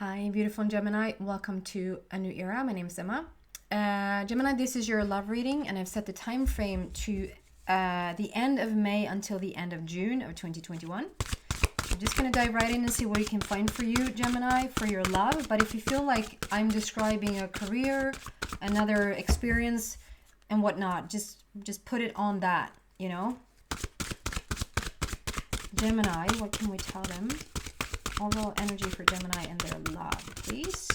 Hi, beautiful Gemini. Welcome to a new era. My name is Emma. Gemini, this is your love reading, and I've set the time frame to the end of May until the end of June of 2021. I'm just going to dive right in and see what you can find for you, Gemini, for your love. But if you feel like I'm describing a career, another experience, and whatnot, just put it on that, you know? Gemini, what can we tell them? Overall energy for Gemini and their love, please.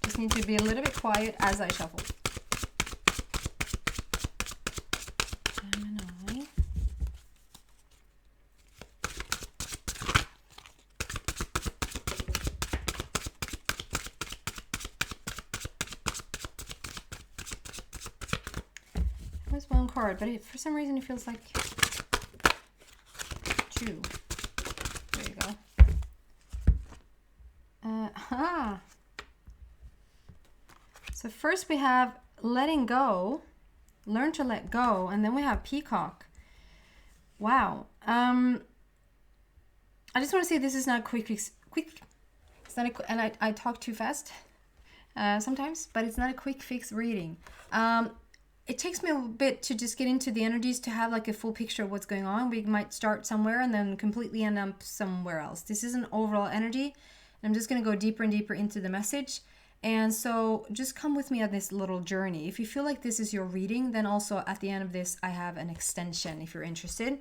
Just need to be a little bit quiet as I shuffle. Gemini. There's one card, but for some reason it feels like two. There you go. So first we have letting go, learn to let go, and then we have peacock. Wow. I just want to say this is not quick. It's not and I talk too fast sometimes, but it's not a quick fix reading. It takes me a bit to just get into the energies to have like a full picture of what's going on. We might start somewhere and then completely end up somewhere else. This is an overall energy. I'm just going to go deeper and deeper into the message. And so just come with me on this little journey. If you feel like this is your reading, then also at the end of this, I have an extension if you're interested.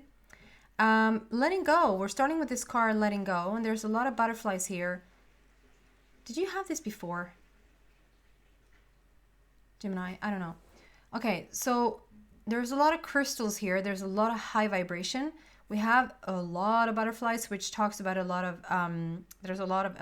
Letting go. We're starting with this card, letting go. And there's a lot of butterflies here. Did you have this before? Gemini, I don't know. Okay, so there's a lot of crystals here. There's a lot of high vibration. We have a lot of butterflies, which talks about a lot of, there's a lot of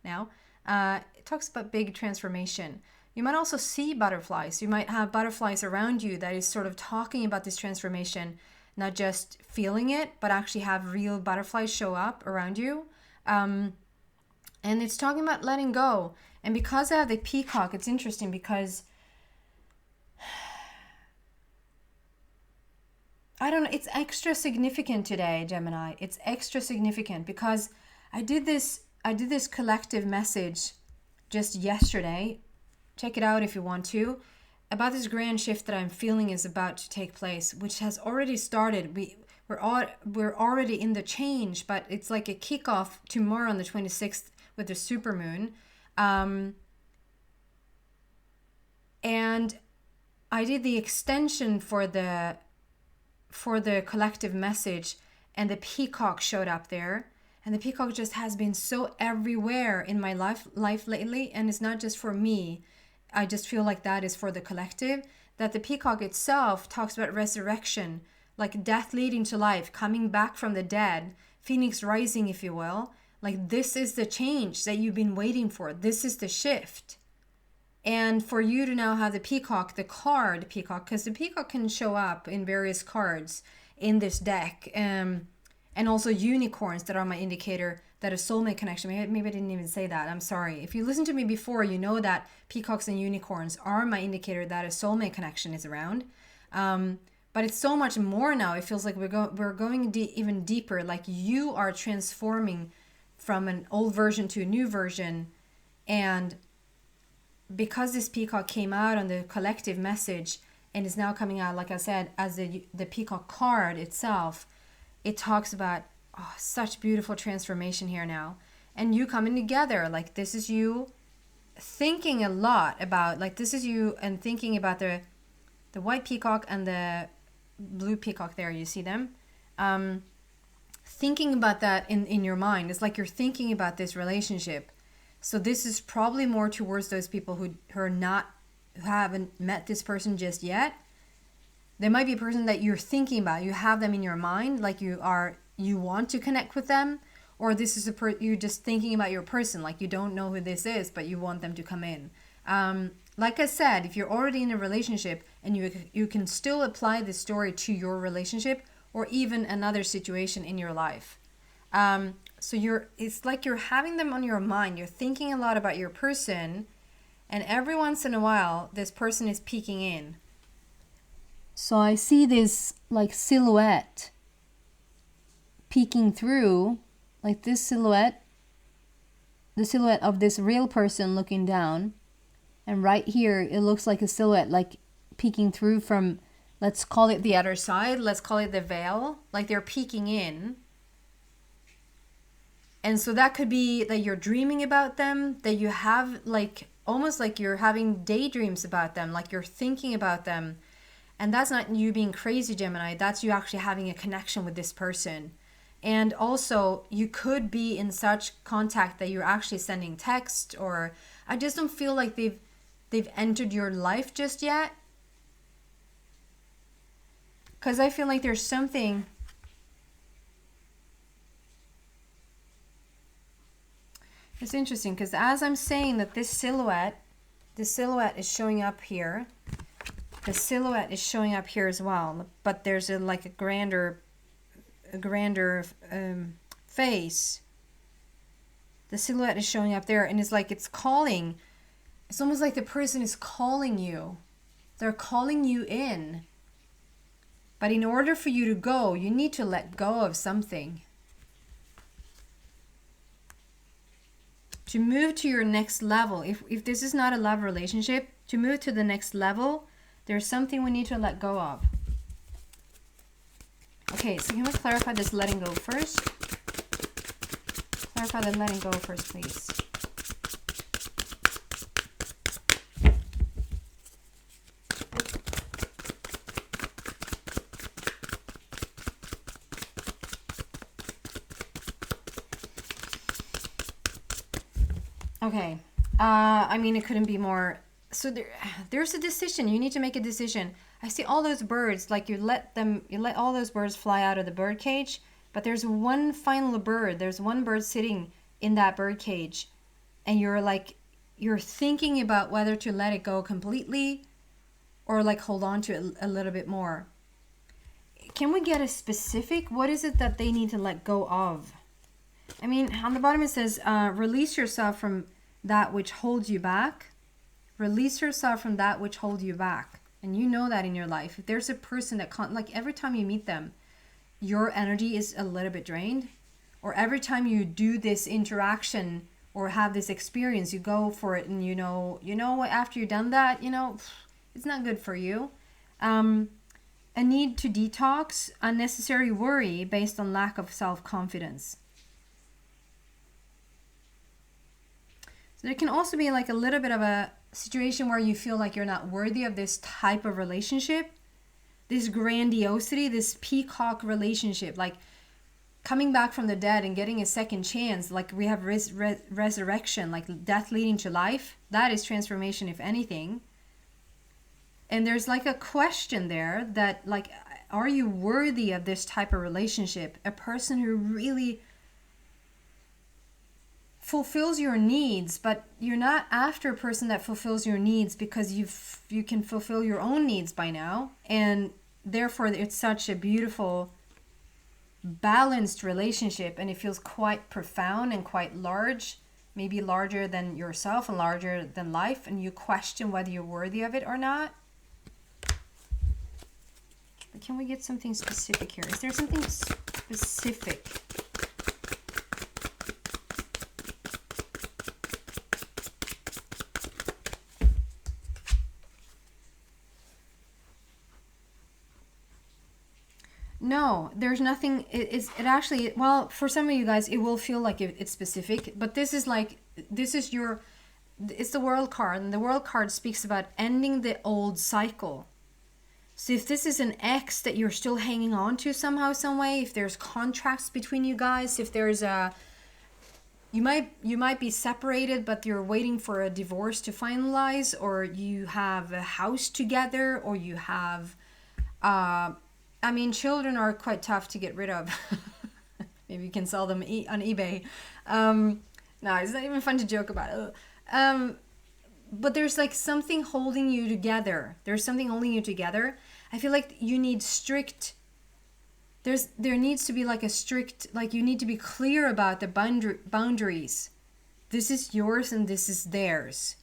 now. It talks about big transformation. You might also see butterflies. You might have butterflies around you that is sort of talking about this transformation, not just feeling it, but actually have real butterflies show up around you. And it's talking about letting go. And because I have the peacock, it's interesting because I don't know, it's extra significant today, Gemini. It's extra significant because I did this collective message just yesterday. Check it out if you want to. About this grand shift that I'm feeling is about to take place, which has already started. We're already in the change, but it's like a kickoff tomorrow on the 26th with the supermoon. And I did the extension for the collective message, and the peacock showed up there. And the peacock just has been so everywhere in my life lately, and it's not just for me. I just feel like that is for the collective, that the peacock itself talks about resurrection, like death leading to life, coming back from the dead, phoenix rising, if you will. Like this is the change that you've been waiting for. This is the shift. And for you to now have the peacock, the card peacock, because the peacock can show up in various cards in this deck, and also unicorns that are my indicator that a soulmate connection. Maybe I didn't even say that. I'm sorry. If you listened to me before, you know that peacocks and unicorns are my indicator that a soulmate connection is around. But it's so much more now. It feels like we're going even deeper. Like you are transforming from an old version to a new version, and because this peacock came out on the collective message and is now coming out, like I said, as the peacock card itself, it talks about such beautiful transformation here now. And you coming together, like this is you thinking a lot about, like this is you and thinking about the white peacock and the blue peacock there, you see them? Thinking about that in your mind. It's like you're thinking about this relationship. So this is probably more towards those people who haven't met this person just yet. There might be a person that you're thinking about. You have them in your mind, like you want to connect with them, or this is you're just thinking about your person, like you don't know who this is, but you want them to come in. Like I said, if you're already in a relationship and you can still apply this story to your relationship or even another situation in your life. So it's like you're having them on your mind. You're thinking a lot about your person, and every once in a while, this person is peeking in. So I see this like silhouette peeking through, like this silhouette, the silhouette of this real person looking down. And right here, it looks like a silhouette like peeking through from, let's call it the other side, let's call it the veil, like they're peeking in. And so that could be that you're dreaming about them, that you have like, almost like you're having daydreams about them, like you're thinking about them. And that's not you being crazy, Gemini. That's you actually having a connection with this person. And also, you could be in such contact that you're actually sending text, or I just don't feel like they've entered your life just yet. Because I feel like there's something. It's interesting because as I'm saying that this silhouette is showing up here. The silhouette is showing up here as well, but there's like a grander face. The silhouette is showing up there, and it's like it's calling. It's almost like the person is calling you. They're calling you in. But in order for you to go, you need to let go of something. To move to your next level, if this is not a love relationship, to move to the next level, there's something we need to let go of. Okay, so can we clarify this letting go first? Clarify the letting go first, please. Okay, I mean, it couldn't be more. So there's a decision. You need to make a decision. I see all those birds, like you let all those birds fly out of the bird cage, but there's one final bird. There's one bird sitting in that bird cage, and you're thinking about whether to let it go completely or like hold on to it a little bit more. Can we get a specific? What is it that they need to let go of? I mean, on the bottom it says, release yourself from that which holds you back. Release yourself from that which holds you back. And you know that in your life. If there's a person that can't, like every time you meet them, your energy is a little bit drained. Or every time you do this interaction or have this experience, you go for it and you know what, after you've done that, it's not good for you. A need to detox, unnecessary worry based on lack of self-confidence. So there can also be like a little bit of a situation where you feel like you're not worthy of this type of relationship, this grandiosity, this peacock relationship, like coming back from the dead and getting a second chance, like we have resurrection, like death leading to life. That is transformation, if anything. And there's like a question there that like, are you worthy of this type of relationship? A person who really fulfills your needs, but you're not after a person that fulfills your needs because you can fulfill your own needs by now, and therefore it's such a beautiful balanced relationship, and it feels quite profound and quite large, maybe larger than yourself and larger than life, and you question whether you're worthy of it or not. But can we get something specific here? Is there something specific? No, there's nothing. It actually, well, for some of you guys, it will feel like it's specific, but it's the world card, and the world card speaks about ending the old cycle. So if this is an ex that you're still hanging on to somehow, some way, if there's contracts between you guys, if there's you might be separated, but you're waiting for a divorce to finalize, or you have a house together, or you have, children are quite tough to get rid of. Maybe you can sell them on eBay. No, it's not even fun to joke about it. But there's like something holding you together. There's something holding you together. I feel like you need strict there needs to be like a strict, like you need to be clear about the boundaries. This is yours and this is theirs.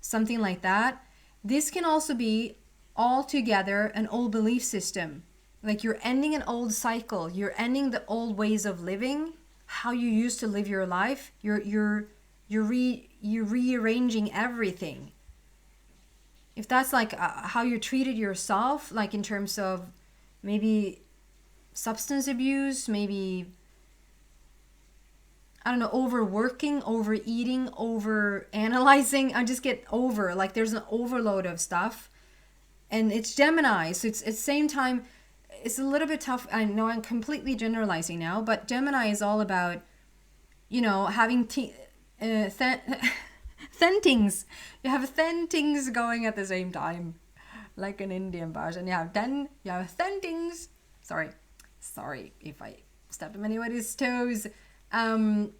Something like that. This can also be altogether an old belief system. Like you're ending an old cycle. You're ending the old ways of living, how you used to live your life. You're rearranging everything. If that's like how you treated yourself, like in terms of maybe substance abuse, maybe, I don't know, overworking, overeating, over analyzing. I just get over, like there's an overload of stuff. And it's Gemini, so it's at the same time, it's a little bit tough. I know I'm completely generalizing now, but Gemini is all about, you know, having things. You have things going at the same time, like an Indian version. You have things. Sorry if I stepped on anybody's toes. You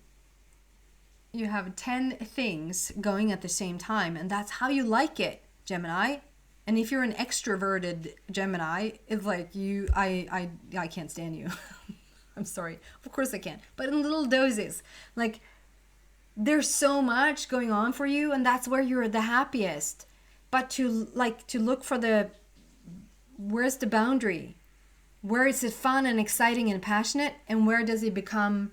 have 10 things going at the same time, and that's how you like it, Gemini. And if you're an extroverted Gemini, it's like I can't stand you. I'm sorry. Of course I can. But in little doses. Like, there's so much going on for you, and that's where you're the happiest. But to look for where's the boundary? Where is it fun and exciting and passionate? And where does it become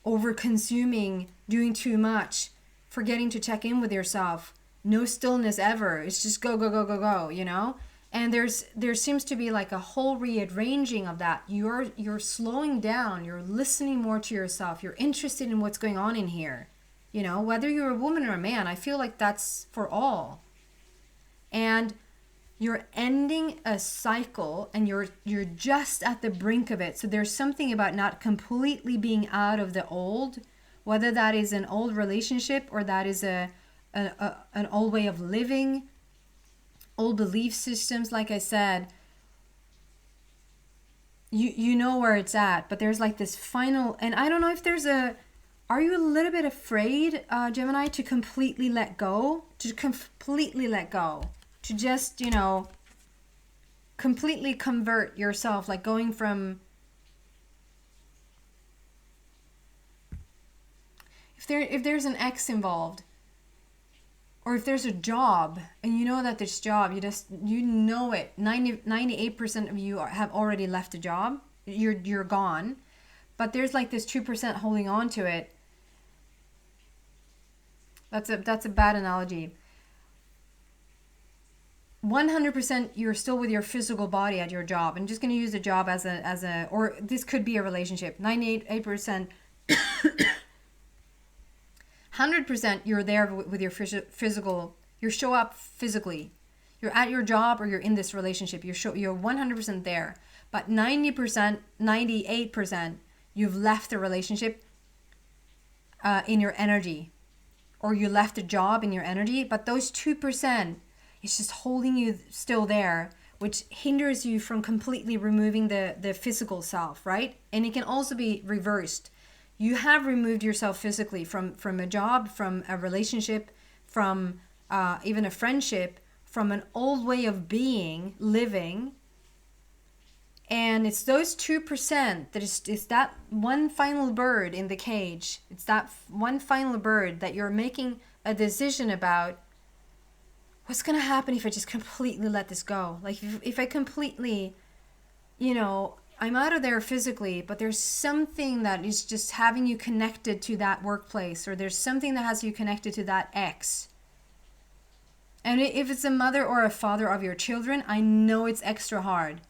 over-consuming, doing too much, forgetting to check in with yourself? No stillness ever. It's just go, go, go, go, go, you know? And there seems to be like a whole rearranging of that. You're slowing down. You're listening more to yourself. You're interested in what's going on in here. You know, whether you're a woman or a man, I feel like that's for all. And you're ending a cycle, and you're just at the brink of it. So there's something about not completely being out of the old, whether that is an old relationship or that is an old way of living, old belief systems. Like I said, you know where it's at, but there's like this final, and I don't know if are you a little bit afraid, Gemini, to completely let go? To just, you know, completely convert yourself, like going from, if there's an ex involved, or if there's a job, and you know that this job, you know it, 98% of you have already left the job, you're gone, but there's like this 2% holding on to it. That's a bad analogy. 100% you're still with your physical body at your job. I'm just going to use the job as a, or this could be a relationship. 98%, 100% you're there with your physical, you show up physically. You're at your job or you're in this relationship. You're 100% there. But 90%, 98%, you've left the relationship in your energy. Or you left a job in your energy. But those 2%, it's just holding you still there, which hinders you from completely removing the physical self, right? And it can also be reversed. You have removed yourself physically from a job, from a relationship, from even a friendship, from an old way of being, living. And it's those 2% that is that one final bird in the cage. It's that one final bird that you're making a decision about. What's going to happen if I just completely let this go? Like if I completely, you know, I'm out of there physically, but there's something that is just having you connected to that workplace, or there's something that has you connected to that ex. And if it's a mother or a father of your children, I know it's extra hard,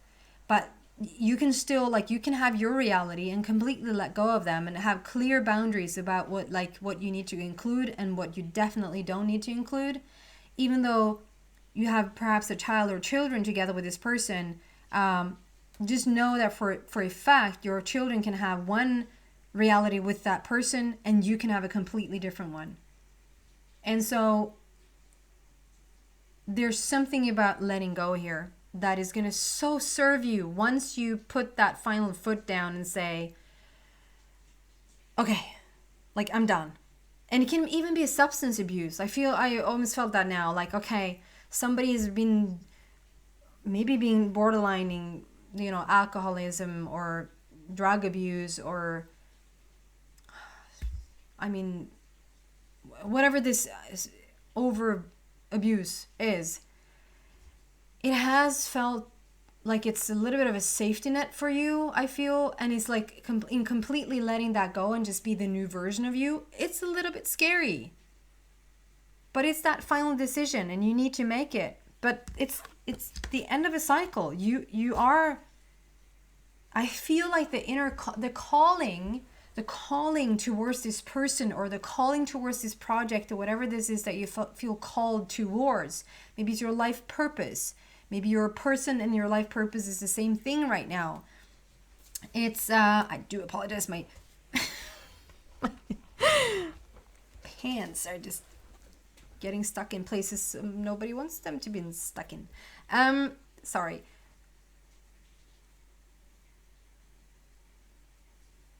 but you can still, like, you can have your reality and completely let go of them and have clear boundaries about what you need to include and what you definitely don't need to include. Even though you have perhaps a child or children together with this person, just know that for a fact, your children can have one reality with that person and you can have a completely different one. And so there's something about letting go here that is going to so serve you once you put that final foot down and say, okay, like, I'm done. And it can even be a substance abuse. I almost felt that now. Like, okay, somebody has been maybe being borderlining alcoholism or drug abuse, or whatever this over abuse is, it has felt like it's a little bit of a safety net for you, I feel. And it's like in completely letting that go and just be the new version of you, it's a little bit scary. But it's that final decision and you need to make it. But it's the end of a cycle. You are, I feel like the calling towards this person, or the calling towards this project, or whatever this is that you feel called towards. Maybe it's your life purpose. Maybe your person and your life purpose is the same thing right now. It's, I do apologize, my pants are just getting stuck in places nobody wants them to be stuck in. Sorry.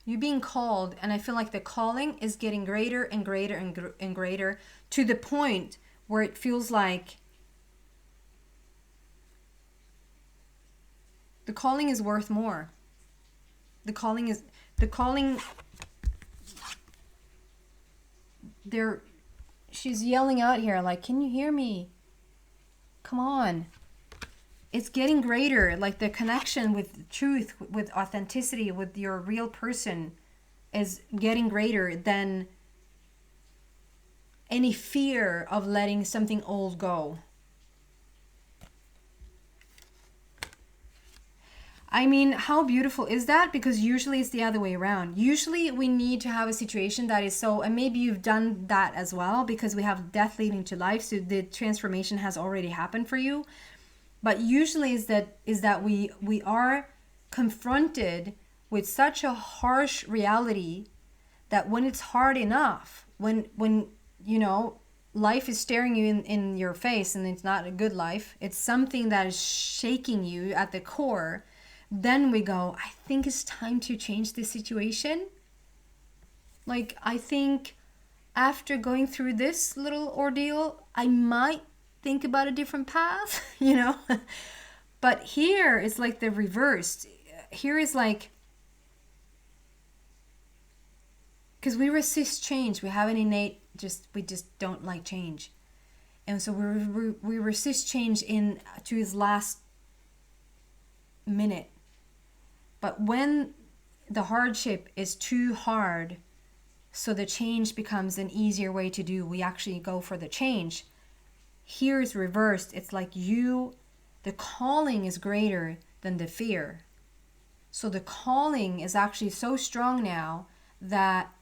You're being called, and I feel like the calling is getting greater and greater and greater, to the point where it feels like the calling is worth more. She's yelling out here like, can you hear me? Come on. It's getting greater. Like the connection with truth, with authenticity, with your real person is getting greater than any fear of letting something old go. I mean, how beautiful is that? Because usually it's the other way around. Usually we need to have a situation that is so, and maybe you've done that as well, because we have death leading to life, so the transformation has already happened for you. But usually is that we are confronted with such a harsh reality that when it's hard enough, when life is staring you in your face and it's not a good life, it's something that is shaking you at the core, then we go, I think it's time to change the situation. Like, I think after going through this little ordeal, I might think about a different path, But here it's like the reverse. Here is like, because we resist change. We have an innate, we just don't like change. And so we resist change to his last minute. But when the hardship is too hard, so the change becomes an easier way to do, we actually go for the change. Here is reversed. It's like the calling is greater than the fear. So the calling is actually so strong now that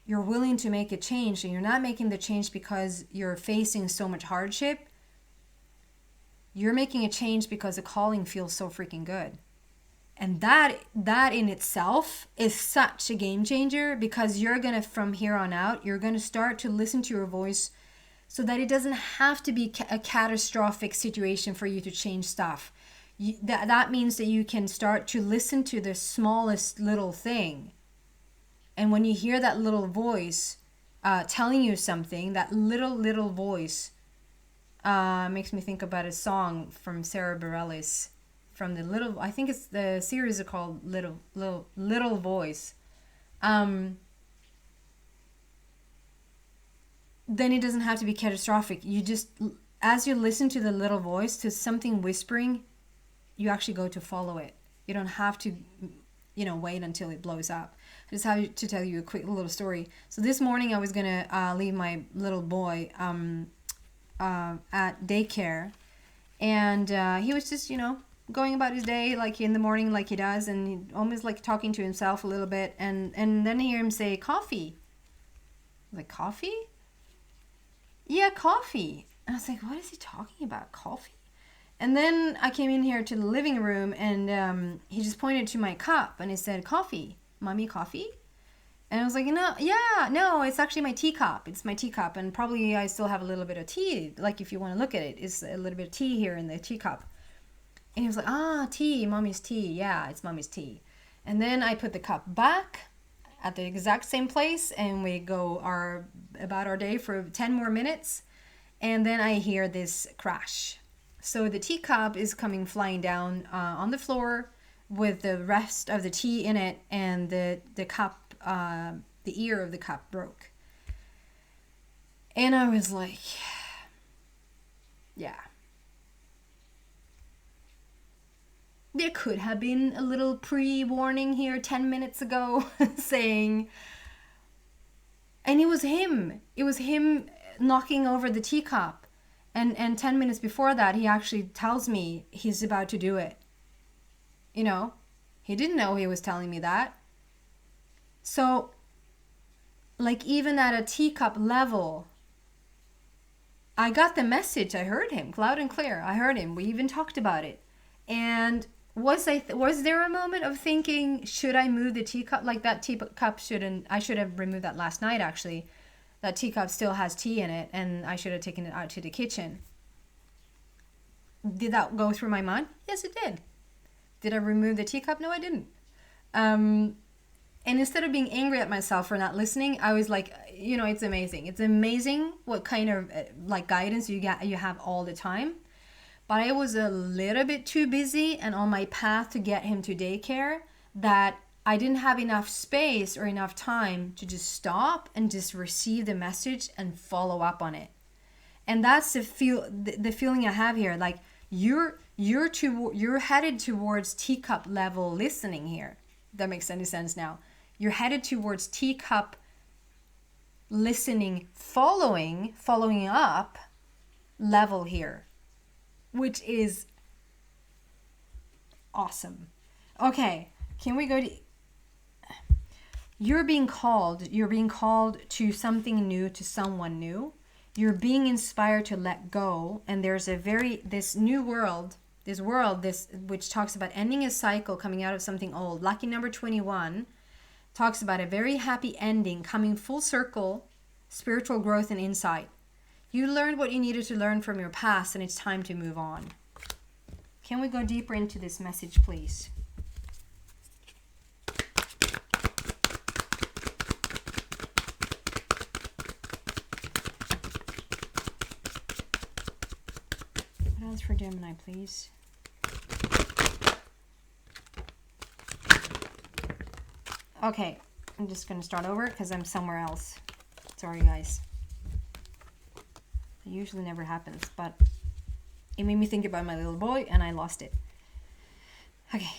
you're willing to make a change, and you're not making the change because you're facing so much hardship. You're making a change because the calling feels so freaking good. And that in itself is such a game changer, because you're going to, from here on out, you're going to start to listen to your voice, so that it doesn't have to be a catastrophic situation for you to change stuff. That means that you can start to listen to the smallest little thing. And when you hear that little voice telling you something, that little voice makes me think about a song from Sarah Bareilles, from I think it's the series is called Little Voice. Then it doesn't have to be catastrophic. You just, as you listen to the little voice, to something whispering, you actually go to follow it. You don't have to, wait until it blows up. I just have to tell you a quick little story. So this morning I was going to leave my little boy at daycare. And he was just, going about his day like in the morning like he does, and almost like talking to himself a little bit. And then I hear him say, coffee. I was like, coffee? Yeah, coffee. And I was like, what is he talking about? Coffee? And then I came in here to the living room, and he just pointed to my cup and he said, coffee. Mommy, coffee? And I was like, no, it's actually my teacup. It's my teacup. And probably I still have a little bit of tea. Like, if you want to look at it, it's a little bit of tea here in the teacup. And he was like, tea, mommy's tea. Yeah, it's mommy's tea. And then I put the cup back at the exact same place, and we go about our day for 10 more minutes, and then I hear this crash, So the teacup is coming flying down on the floor with the rest of the tea in it, and the cup, the ear of the cup broke. And I was like, yeah. There could have been a little pre-warning here 10 minutes ago saying, and it was him. It was him knocking over the teacup. And 10 minutes before that, he actually tells me he's about to do it. You know, he didn't know he was telling me that. So, like, even at a teacup level, I got the message. I heard him loud and clear. I heard him. We even talked about it. And was there a moment of thinking, should I move the teacup? Like, that teacup I should have removed that last night, actually. That teacup still has tea in it, and I should have taken it out to the kitchen. Did that go through my mind? Yes, it did. Did I remove the teacup? No, I didn't. And instead of being angry at myself for not listening, I was like, you know, it's amazing. It's amazing what kind of like guidance you have all the time. But I was a little bit too busy and on my path to get him to daycare that I didn't have enough space or enough time to just stop and just receive the message and follow up on it. And that's the feeling I have here. Like, you're headed towards teacup level listening here. If that makes any sense now. You're headed towards teacup listening, following up level here, which is awesome. Okay, can we go to... You're being called to something new, to someone new. You're being inspired to let go, and there's this new world, which talks about ending a cycle, coming out of something old. Lucky number 21 talks about a very happy ending, coming full circle, spiritual growth and insight. You learned what you needed to learn from your past, and it's time to move on. Can we go deeper into this message, please? What else for Gemini, please? Okay, I'm just going to start over because I'm somewhere else. Sorry, guys. It usually never happens, but it made me think about my little boy and I lost it. Okay.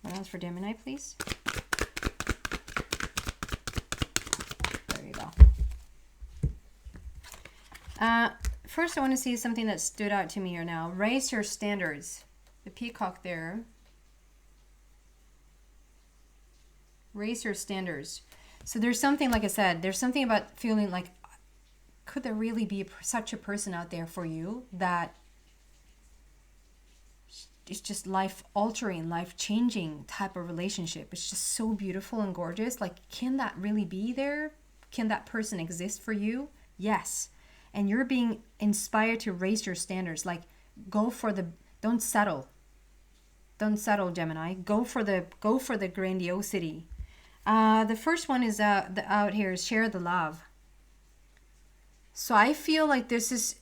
What else for Gemini, please? There you go. First, I want to see something that stood out to me here now. Raise your standards. The peacock there. Raise your standards. So there's something, like I said, there's something about feeling like, could there really be such a person out there for you that it's just life-altering, life-changing type of relationship? It's just so beautiful and gorgeous. Like, can that really be there? Can that person exist for you? Yes. And you're being inspired to raise your standards. Like, don't settle. Don't settle, Gemini. Go for the grandiosity. The first one is out here is share the love. So I feel like this is,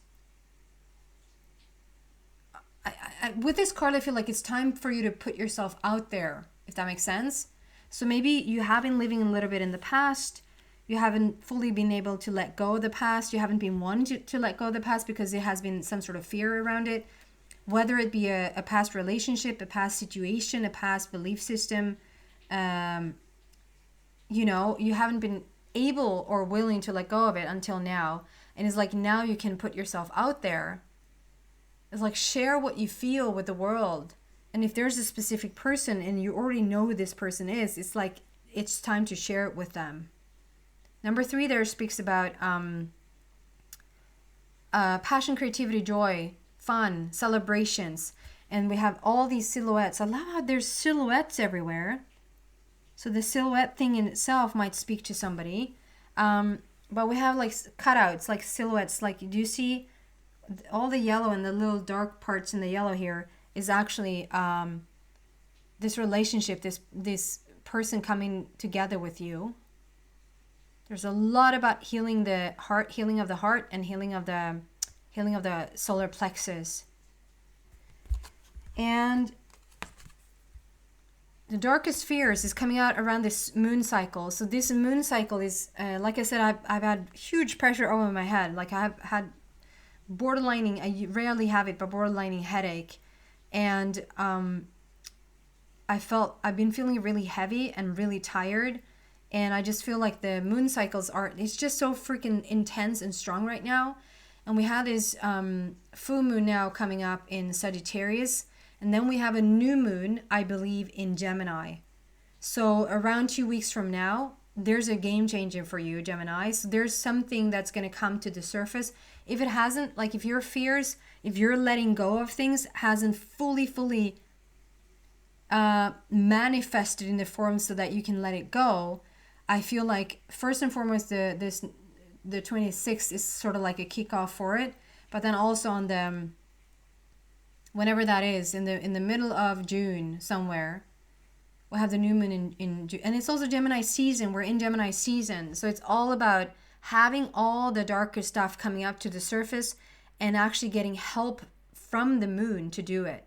with this card, I feel like it's time for you to put yourself out there, if that makes sense. So maybe you have been living a little bit in the past. You haven't fully been able to let go of the past. You haven't been wanting to let go of the past because there has been some sort of fear around it. Whether it be a past relationship, a past situation, a past belief system, you know, you haven't been able or willing to let go of it until now. And it's like now you can put yourself out there. It's like share what you feel with the world. And if there's a specific person and you already know who this person is, it's like it's time to share it with them. Number 3 there speaks about passion, creativity, joy, fun, celebrations. And we have all these silhouettes. I love how there's silhouettes everywhere. So the silhouette thing in itself might speak to somebody. But we have like cutouts, like silhouettes. Like, do you see all the yellow and the little dark parts in the yellow here is actually this relationship, this person coming together with you. There's a lot about healing the heart, healing of the heart, and healing of the healing of the solar plexus. And the darkest fears is coming out around this moon cycle. So this moon cycle is, like I said, I've had huge pressure over my head. Like I've had borderlining, I rarely have it, but borderlining headache. And I've been feeling really heavy and really tired. And I just feel like the moon cycles it's just so freaking intense and strong right now. And we have this full moon now coming up in Sagittarius. And then we have a new moon, I believe, in Gemini. So around 2 weeks from now, there's a game changer for you, Gemini. So there's something that's going to come to the surface. If it hasn't, like if your fears, if you're letting go of things, hasn't fully manifested in the form so that you can let it go, I feel like first and foremost, the 26th is sort of like a kickoff for it. But then also on the whenever that is, in the middle of June somewhere, we'll have the new moon in June. And it's also Gemini season. We're in Gemini season. So it's all about having all the darker stuff coming up to the surface and actually getting help from the moon to do it.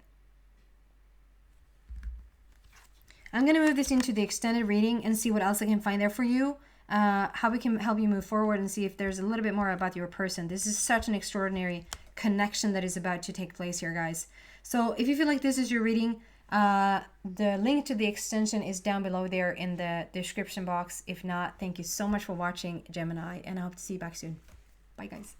I'm going to move this into the extended reading and see what else I can find there for you. How we can help you move forward and see if there's a little bit more about your person. This is such an extraordinary connection that is about to take place here, guys. So if you feel like this is your reading, the link to the extension is down below there in the description box. If not, thank you so much for watching, Gemini, and I hope to see you back soon. Bye, guys.